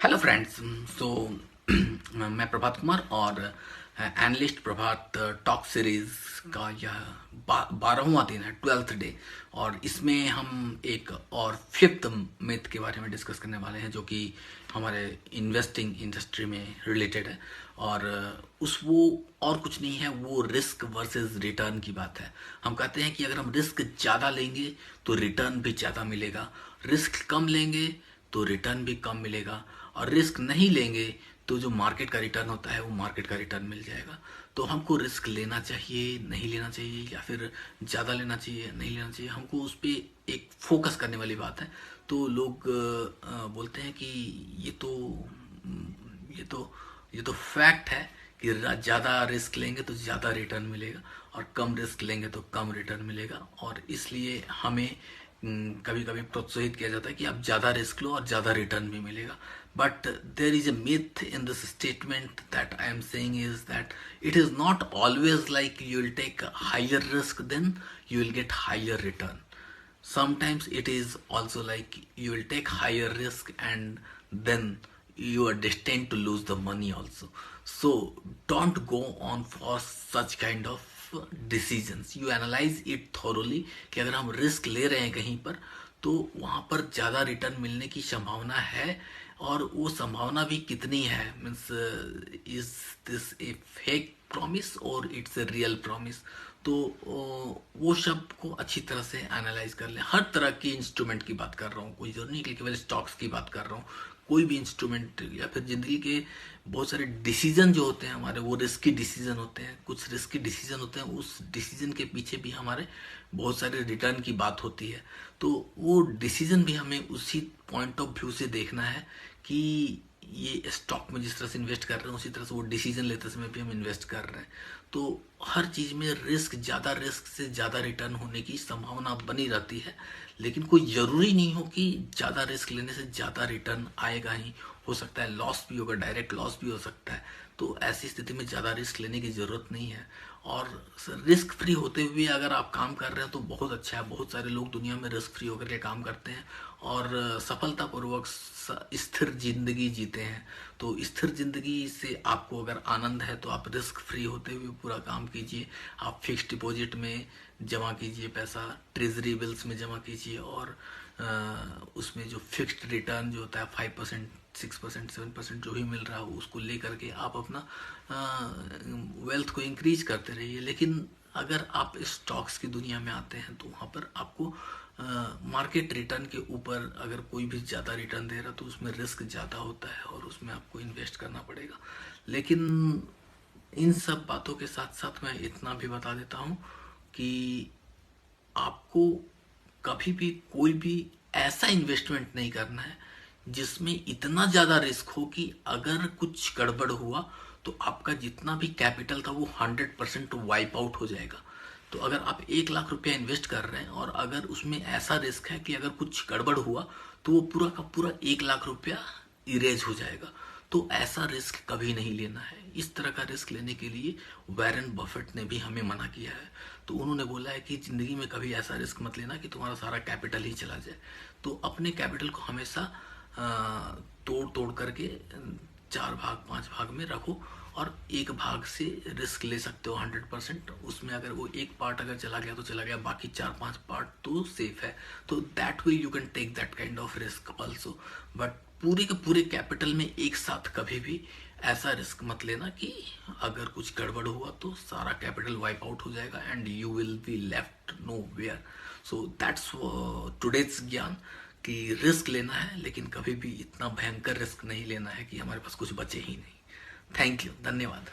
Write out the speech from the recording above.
Hello friends. सो मैं प्रभात कुमार और analyst प्रभात talk series का यह 12वां दिन है, 12th डे। और इसमें हम एक और फिफ्थ मिथ के बारे में डिस्कस करने वाले हैं जो कि हमारे इन्वेस्टिंग इंडस्ट्री में रिलेटेड है। और उस वो और कुछ नहीं है, वो रिस्क वर्सेस रिटर्न की बात है। हम कहते हैं कि अगर हम रिस्क ज़्यादा लेंगे तो रिटर्न भी ज़्यादा मिलेगा, रिस्क कम लेंगे तो रिटर्न भी कम मिलेगा, और रिस्क नहीं लेंगे तो जो मार्केट का रिटर्न होता है वो मार्केट का रिटर्न मिल जाएगा। तो हमको रिस्क लेना चाहिए, नहीं लेना चाहिए, या फिर ज़्यादा लेना चाहिए, नहीं लेना चाहिए, हमको उस पर एक फोकस करने वाली बात है। तो लोग बोलते हैं कि ये तो ये तो ये तो फैक्ट है कि ज़्यादा रिस्क लेंगे तो ज़्यादा रिटर्न मिलेगा, और कम रिस्क लेंगे तो कम रिटर्न मिलेगा। और इसलिए हमें कभी कभी प्रोत्साहित किया जाता है कि आप ज़्यादा रिस्क लो और ज़्यादा रिटर्न भी मिलेगा। But there is a myth in this statement that I am saying is that it is not always like you will take a higher risk then you will get higher return. Sometimes it is also like you will take higher risk and then you are destined to lose the money also. So don't go on for such kind of decisions. You analyze it thoroughly कि अगर हम risk ले रहे हैं कहीं पर तो वहाँ पर ज़्यादा रिटर्न मिलने की संभावना है, और वो संभावना भी कितनी है, means is this A fake promise और इट्स ए रियल प्रॉमिस। तो वो शब्द को अच्छी तरह से एनालाइज कर लें। हर तरह की इंस्ट्रूमेंट की बात कर रहा हूँ, कोई जरूरी नहीं कि केवल स्टॉक्स की बात कर रहा हूँ। कोई भी इंस्ट्रूमेंट या फिर जिंदगी के बहुत सारे डिसीजन जो होते हैं हमारे, वो रिस्की डिसीजन होते हैं। कुछ रिस्की डिसीजन होते हैं, उस डिसीजन के पीछे भी हमारे बहुत सारे रिटर्न की बात होती है। तो वो डिसीजन भी हमें उसी पॉइंट ऑफ व्यू से देखना है कि ये स्टॉक में जिस तरह से इन्वेस्ट कर रहे हैं उसी तरह से वो डिसीजन लेते समय भी हम इन्वेस्ट कर रहे हैं। तो हर चीज़ में ज़्यादा रिस्क से ज़्यादा रिटर्न होने की संभावना बनी रहती है, लेकिन कोई ज़रूरी नहीं हो कि ज़्यादा रिस्क लेने से ज़्यादा रिटर्न आएगा ही। हो सकता है लॉस भी होगा, डायरेक्ट लॉस भी हो सकता है। तो ऐसी स्थिति में ज़्यादा रिस्क लेने की ज़रूरत नहीं है। और रिस्क फ्री होते हुए अगर आप काम कर रहे हैं तो बहुत अच्छा है। बहुत सारे लोग दुनिया में रिस्क फ्री होकर के काम करते हैं और सफलतापूर्वक स्थिर जिंदगी जीते हैं। तो स्थिर जिंदगी से आपको अगर आनंद है तो आप रिस्क फ्री होते हुए पूरा काम कीजिए। आप फिक्स डिपॉजिट में जमा कीजिए पैसा, ट्रेजरी बिल्स में जमा कीजिए, और उसमें जो फिक्स्ड रिटर्न जो होता है 5%, 6%, 7% जो भी मिल रहा हो उसको लेकर के आप अपना वेल्थ को इंक्रीज करते रहिए। लेकिन अगर आप स्टॉक्स की दुनिया में आते हैं तो वहाँ पर आपको मार्केट रिटर्न के ऊपर अगर कोई भी ज़्यादा रिटर्न दे रहा तो उसमें रिस्क ज़्यादा होता है और उसमें आपको इन्वेस्ट करना पड़ेगा। लेकिन इन सब बातों के साथ साथ मैं इतना भी बता देता हूँ कि आपको कभी भी कोई भी ऐसा इन्वेस्टमेंट नहीं करना है जिसमें इतना ज़्यादा रिस्क हो कि अगर कुछ गड़बड़ हुआ तो आपका जितना भी कैपिटल था वो 100% वाइप आउट हो जाएगा। तो अगर आप 1 लाख रुपया इन्वेस्ट कर रहे हैं और अगर उसमें ऐसा रिस्क है कि अगर कुछ गड़बड़ हुआ तो वो पूरा का पूरा 1 लाख रुपया इरेज हो जाएगा। तो ऐसा रिस्क कभी नहीं लेना है। इस तरह का रिस्क लेने के लिए वॉरेन बफेट ने भी हमें मना किया है। तो उन्होंने बोला है कि जिंदगी में कभी ऐसा रिस्क मत लेना कि तुम्हारा सारा कैपिटल ही चला जाए। तो अपने कैपिटल को हमेशा तोड़ तोड़ करके 4 भाग 5 भाग में रखो, और एक भाग से रिस्क ले सकते हो 100%। उसमें अगर वो एक पार्ट अगर चला गया तो चला गया, बाकी 4-5 पार्ट तो सेफ है। तो that way you can take that kind of risk also. But पूरे के पूरे कैपिटल में एक साथ कभी भी ऐसा रिस्क मत लेना कि अगर कुछ गड़बड़ हुआ तो सारा कैपिटल वाइप आउट हो जाएगा and you will be left nowhere. So that's today's ज्ञान कि रिस्क लेना है लेकिन कभी भी इतना भयंकर रिस्क नहीं लेना है कि हमारे पास कुछ बचे ही नहीं। थैंक यू, धन्यवाद।